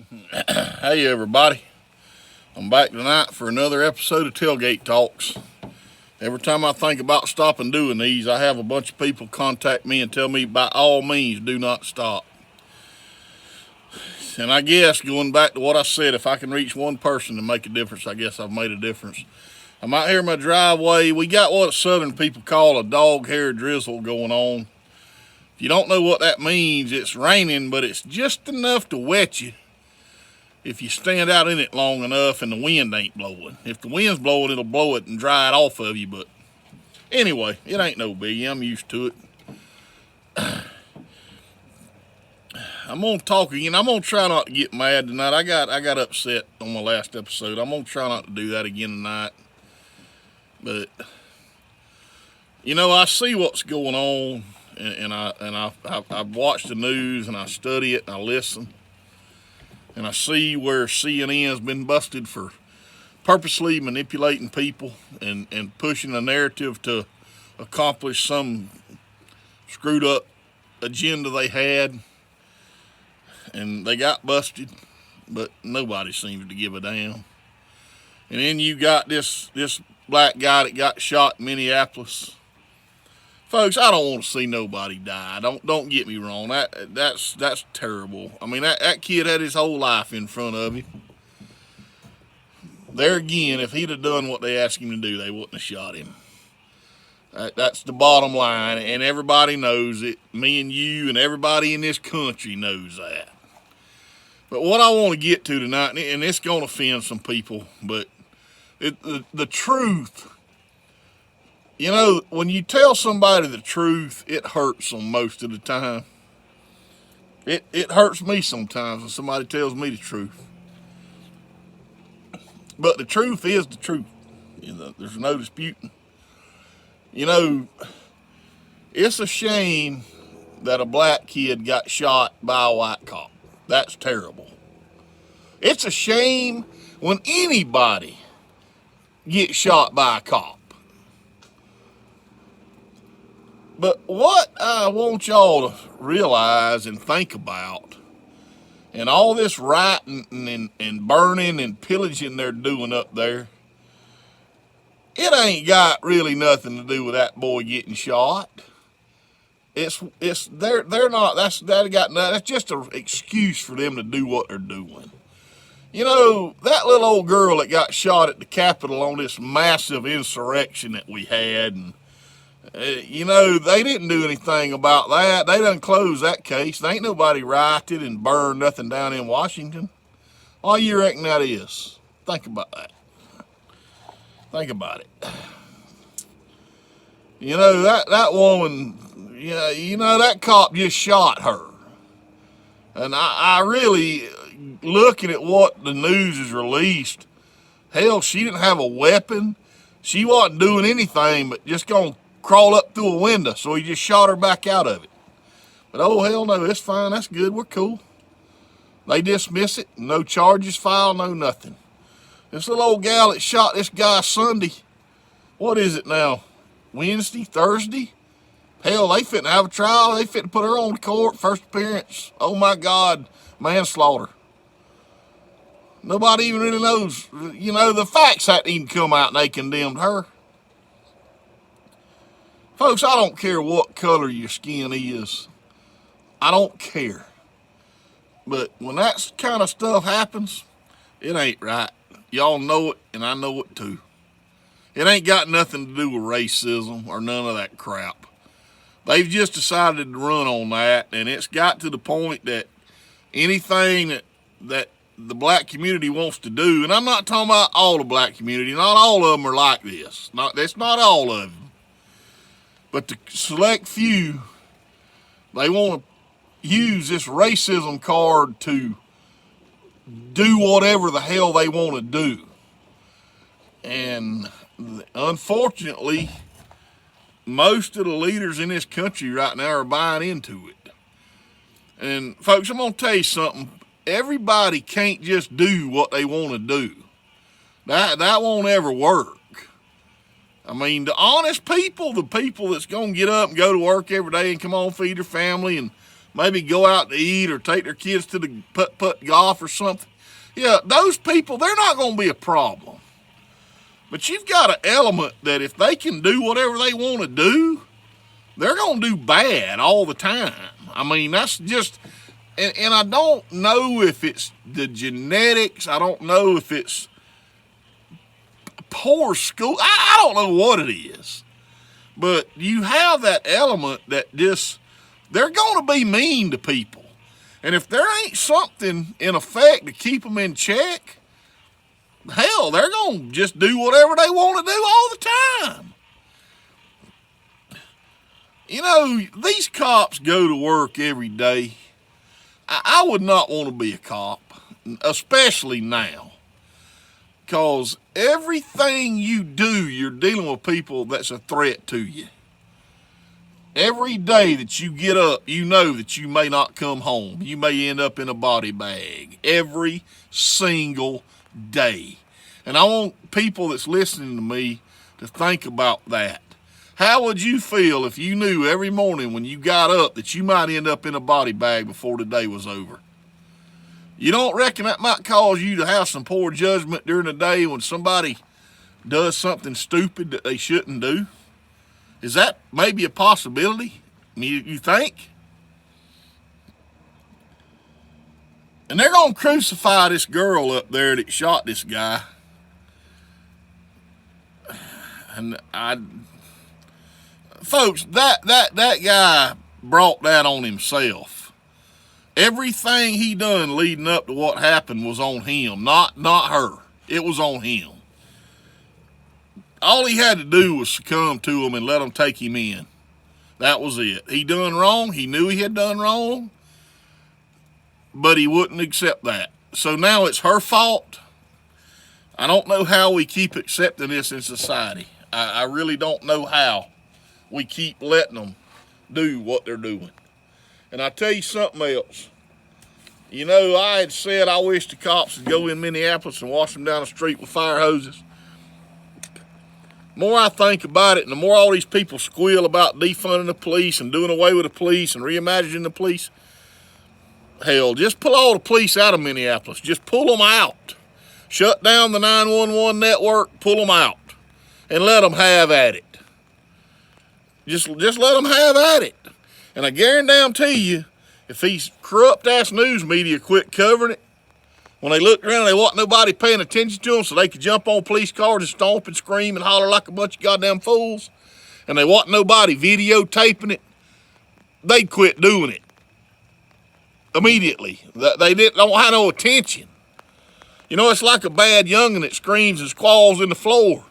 Hey everybody, I'm back tonight for another episode of Tailgate Talks. Every time I think about stopping doing these, I have a bunch of people contact me and tell me by all means do not stop. And I guess going back to what I said, if I can reach one person to make a difference, I guess I've made a difference. I'm out here in my driveway. We got what southern people call a dog hair drizzle going on. If you don't know what that means, it's raining, but it's just enough to wet you if you stand out in it long enough and the wind ain't blowing. If the wind's blowing, it'll blow it and dry it off of you. But anyway, it ain't no biggie. I'm used to it. I'm gonna talk again. I'm gonna try not to get mad tonight. I got upset on my last episode. I'm gonna try not to do that again tonight. But I see what's going on, and I've watched the news and I study it and I listen. And I see where CNN has been busted for purposely manipulating people and pushing a narrative to accomplish some screwed up agenda they had. And they got busted, but nobody seems to give a damn. And then you got this black guy that got shot in Minneapolis. Folks, I don't want to see nobody die. Don't get me wrong. That's terrible. I mean, that kid had his whole life in front of him. There again, if he'd have done what they asked him to do, they wouldn't have shot him. That's the bottom line, and everybody knows it. Me and you and everybody in this country knows that. But what I want to get to tonight, and it's going to offend some people, but the truth. When you tell somebody the truth, it hurts them most of the time. It hurts me sometimes when somebody tells me the truth. But the truth is the truth. There's no disputing. It's a shame that a black kid got shot by a white cop. That's terrible. It's a shame when anybody gets shot by a cop. But what I want y'all to realize and think about, and all this rioting and burning and pillaging they're doing up there, it ain't got really nothing to do with that boy getting shot. They're not. That's just an excuse for them to do what they're doing. That little old girl that got shot at the Capitol on this massive insurrection that we had, and they didn't do anything about that. They done closed that case. There ain't nobody rioted and burned nothing down in Washington. All you reckon that is? Think about that. Think about it. That woman, that cop just shot her. And I really, looking at what the news has released, hell, she didn't have a weapon. She wasn't doing anything but just going to crawl up through a window, so he just shot her back out of it. But oh, hell no, it's fine. That's good. We're cool. They dismiss it. No charges filed, no nothing. This little old gal that shot this guy Sunday, what is it now? Wednesday, Thursday? Hell, they fitting to have a trial. They fitting to put her on court. First appearance. Oh my God, manslaughter. Nobody even really knows. The facts hadn't even come out and they condemned her. Folks, I don't care what color your skin is. I don't care. But when that kind of stuff happens, it ain't right. Y'all know it, and I know it too. It ain't got nothing to do with racism or none of that crap. They've just decided to run on that, and it's got to the point that anything that the black community wants to do, and I'm not talking about all the black community, not all of them are like this. That's not all of them. But the select few, they want to use this racism card to do whatever the hell they want to do. And unfortunately, most of the leaders in this country right now are buying into it. And folks, I'm going to tell you something. Everybody can't just do what they want to do. That won't ever work. I mean, the honest people, the people that's going to get up and go to work every day and come on, feed their family and maybe go out to eat or take their kids to the putt-putt golf or something. Yeah, those people, they're not going to be a problem. But you've got an element that if they can do whatever they want to do, they're going to do bad all the time. I mean, that's just, and I don't know if it's the genetics. I don't know if it's poor school. I don't know what it is. But you have that element that just, they're going to be mean to people. And if there ain't something in effect to keep them in check, hell, they're going to just do whatever they want to do all the time. You know, these cops go to work every day. I would not want to be a cop, especially now. Because everything you do, you're dealing with people that's a threat to you. Every day that you get up, you know that you may not come home. You may end up in a body bag. Every single day. And I want people that's listening to me to think about that. How would you feel if you knew every morning when you got up that you might end up in a body bag before the day was over? You don't reckon that might cause you to have some poor judgment during the day when somebody does something stupid that they shouldn't do? Is that maybe a possibility? You think? And they're going to crucify this girl up there that shot this guy. And folks, that guy brought that on himself. Everything he done leading up to what happened was on him, not her. It was on him. All he had to do was succumb to them and let them take him in. That was it. He done wrong. He knew he had done wrong, but he wouldn't accept that. So now it's her fault. I don't know how we keep accepting this in society. I really don't know how we keep letting them do what they're doing. And I tell you something else. You know, I had said I wish the cops would go in Minneapolis and wash them down the street with fire hoses. The more I think about it, and the more all these people squeal about defunding the police and doing away with the police and reimagining the police, hell, just pull all the police out of Minneapolis. Just pull them out. Shut down the 911 network, pull them out, and let them have at it. Just let them have at it. And I guarantee you, if these corrupt-ass news media quit covering it, when they looked around, there wasn't nobody paying attention to them so they could jump on police cars and stomp and scream and holler like a bunch of goddamn fools, and there wasn't nobody videotaping it, they'd quit doing it immediately. They don't have no attention. You know, it's like a bad youngin' that screams and squalls in the floor.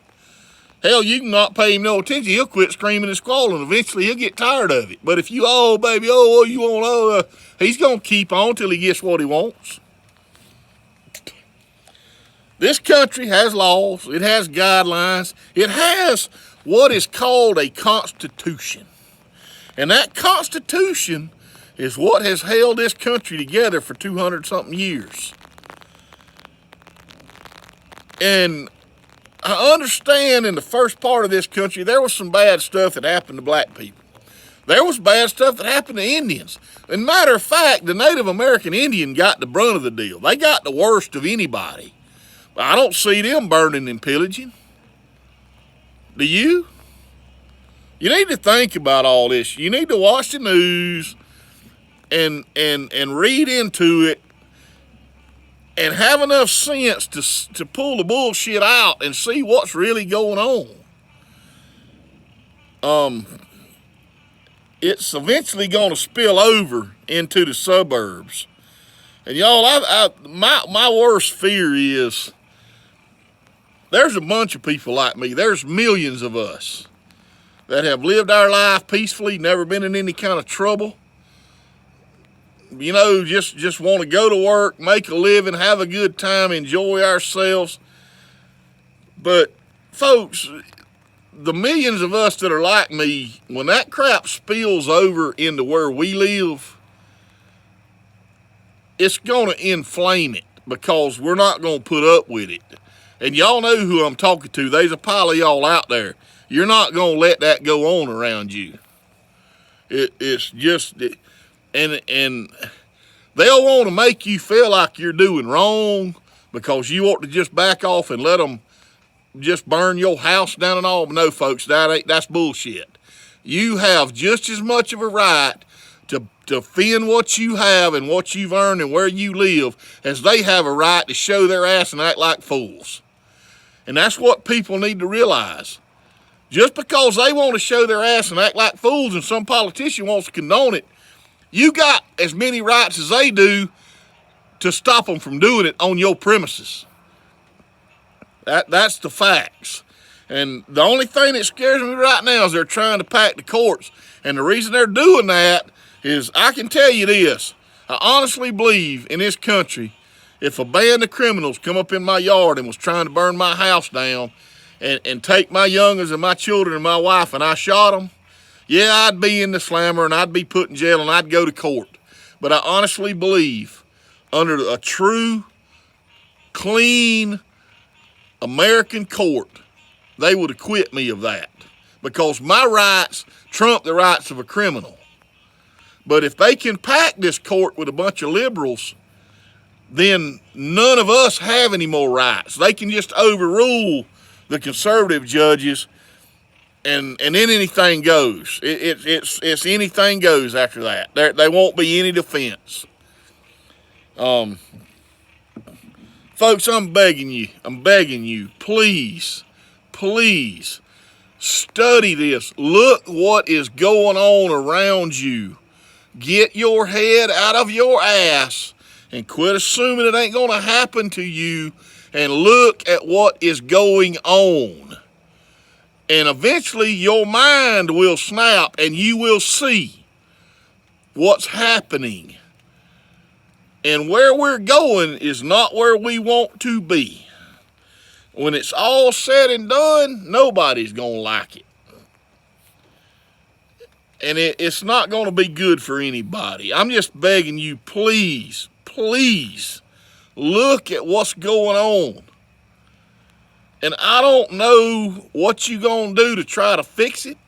Hell, you can not pay him no attention. He'll quit screaming and squalling. Eventually, he'll get tired of it. But if you, oh, baby, oh, you want, he's going to keep on till he gets what he wants. This country has laws. It has guidelines. It has what is called a constitution. And that constitution is what has held this country together for 200-something years. And I understand in the first part of this country, there was some bad stuff that happened to black people. There was bad stuff that happened to Indians. As a matter of fact, the Native American Indian got the brunt of the deal. They got the worst of anybody. But I don't see them burning and pillaging. Do you? You need to think about all this. You need to watch the news and read into it and have enough sense to pull the bullshit out and see what's really going on. It's eventually going to spill over into the suburbs. And y'all, my worst fear is there's a bunch of people like me. There's millions of us that have lived our life peacefully, never been in any kind of trouble. You know, just want to go to work, make a living, have a good time, enjoy ourselves. But folks, the millions of us that are like me, when that crap spills over into where we live, it's going to inflame it because we're not going to put up with it. And y'all know who I'm talking to. There's a pile of y'all out there. You're not going to let that go on around you. It's just... and they'll want to make you feel like you're doing wrong because you want to just back off and let them just burn your house down and all. No, folks, that's bullshit. You have just as much of a right to defend what you have and what you've earned and where you live as they have a right to show their ass and act like fools. And that's what people need to realize. Just because they want to show their ass and act like fools and some politician wants to condone it, you got as many rights as they do to stop them from doing it on your premises. That's the facts. And the only thing that scares me right now is they're trying to pack the courts. And the reason they're doing that is, I can tell you this, I honestly believe in this country, if a band of criminals come up in my yard and was trying to burn my house down and take my youngers and my children and my wife and I shot them, yeah, I'd be in the slammer and I'd be put in jail and I'd go to court. But I honestly believe under a true, clean American court, they would acquit me of that because my rights trump the rights of a criminal. But if they can pack this court with a bunch of liberals, then none of us have any more rights. They can just overrule the conservative judges, and then anything goes. It's anything goes after that. There won't be any defense. Folks, I'm begging you, please study this. Look what is going on around you. Get your head out of your ass and quit assuming it ain't going to happen to you, and look at what is going on. And eventually your mind will snap and you will see what's happening. And where we're going is not where we want to be. When it's all said and done, nobody's going to like it. And it's not going to be good for anybody. I'm just begging you, please, look at what's going on. And I don't know what you're going to do to try to fix it,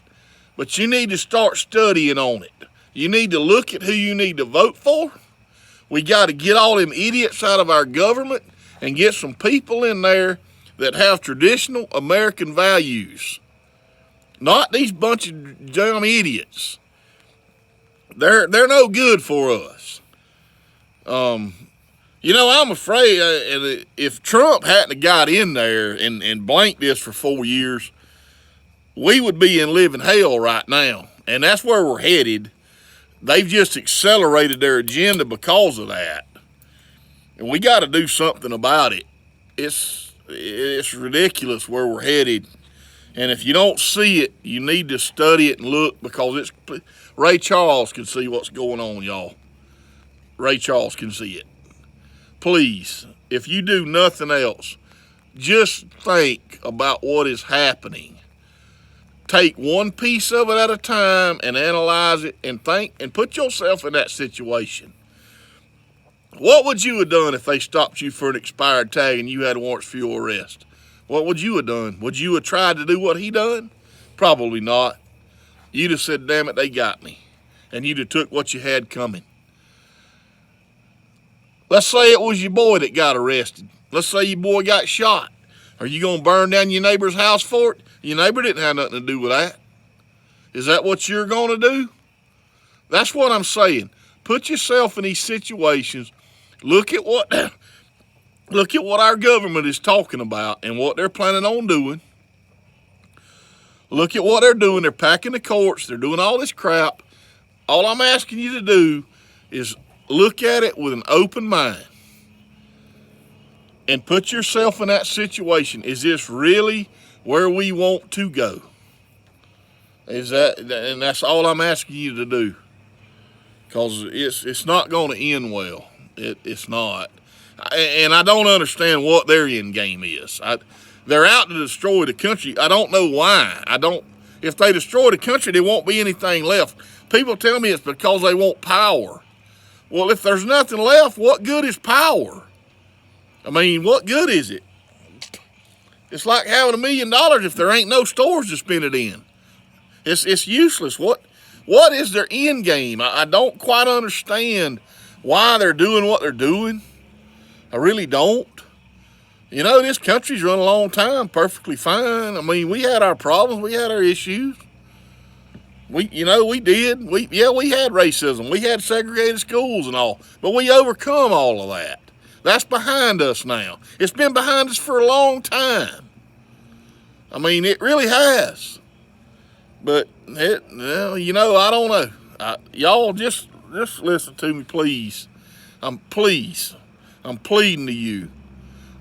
but you need to start studying on it. You need to look at who you need to vote for. We got to get all them idiots out of our government and get some people in there that have traditional American values. Not these bunch of dumb idiots. They're no good for us. I'm afraid if Trump hadn't got in there and blanked this for 4 years, we would be in living hell right now. And that's where we're headed. They've just accelerated their agenda because of that. And we got to do something about it. It's ridiculous where we're headed. And if you don't see it, you need to study it and look, because Ray Charles can see what's going on, y'all. Ray Charles can see it. Please, if you do nothing else, just think about what is happening. Take one piece of it at a time and analyze it and think and put yourself in that situation. What would you have done if they stopped you for an expired tag and you had warrants for your arrest? What would you have done? Would you have tried to do what he done? Probably not. You'd have said, damn it, they got me. And you'd have took what you had coming. Let's say it was your boy that got arrested. Let's say your boy got shot. Are you going to burn down your neighbor's house for it? Your neighbor didn't have nothing to do with that. Is that what you're going to do? That's what I'm saying. Put yourself in these situations. Look at what our government is talking about and what they're planning on doing. Look at what they're doing. They're packing the courts. They're doing all this crap. All I'm asking you to do is look at it with an open mind and put yourself in that situation. Is this really where we want to go? And that's all I'm asking you to do, because it's not going to end well. It's not. And I don't understand what their end game is. They're out to destroy the country. I don't know why. If they destroy the country, there won't be anything left. People tell me it's because they want power. Well, if there's nothing left, what good is power? I mean, what good is it? It's like having $1 million if there ain't no stores to spend it in. It's useless. What What is their end game? I don't quite understand why they're doing what they're doing. I really don't. You know, this country's run a long time perfectly fine. I mean, we had our problems, we had our issues. We did. We had racism. We had segregated schools and all. But we overcome all of that. That's behind us now. It's been behind us for a long time. I mean, it really has. But, I don't know. Y'all just listen to me, please. I'm pleading to you.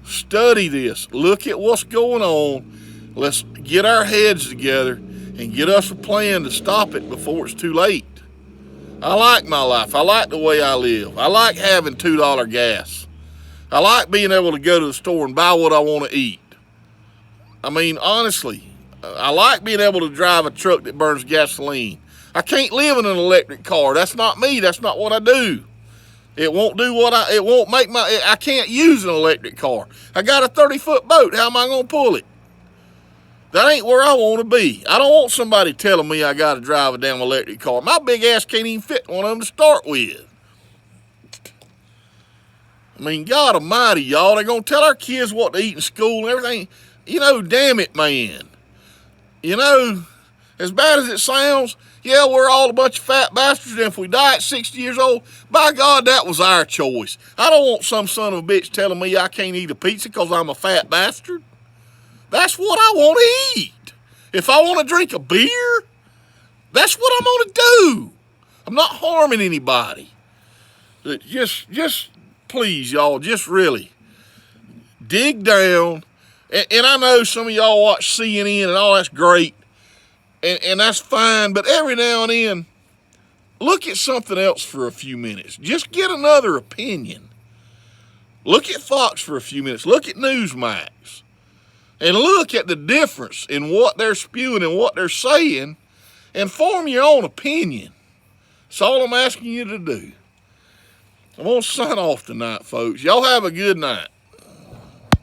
Study this. Look at what's going on. Let's get our heads together and get us a plan to stop it before it's too late. I like my life. I like the way I live. I like having $2 gas. I like being able to go to the store and buy what I want to eat. I mean, honestly, I like being able to drive a truck that burns gasoline. I can't live in an electric car. That's not me. That's not what I do. It won't do it won't make I can't use an electric car. I got a 30-foot boat. How am I going to pull it? That ain't where I want to be. I don't want somebody telling me I got to drive a damn electric car. My big ass can't even fit one of them to start with. I mean, God almighty, y'all. They're going to tell our kids what to eat in school and everything. Damn it, man. As bad as it sounds, yeah, we're all a bunch of fat bastards, and if we die at 60 years old, by God, that was our choice. I don't want some son of a bitch telling me I can't eat a pizza because I'm a fat bastard. That's what I want to eat. If I want to drink a beer, that's what I'm going to do. I'm not harming anybody. Just please, y'all, just really dig down. And I know some of y'all watch CNN and all that's great. And that's fine, but every now and then, look at something else for a few minutes. Just get another opinion. Look at Fox for a few minutes. Look at Newsmax. And look at the difference in what they're spewing and what they're saying and form your own opinion. That's all I'm asking you to do. I'm going to sign off tonight, folks. Y'all have a good night.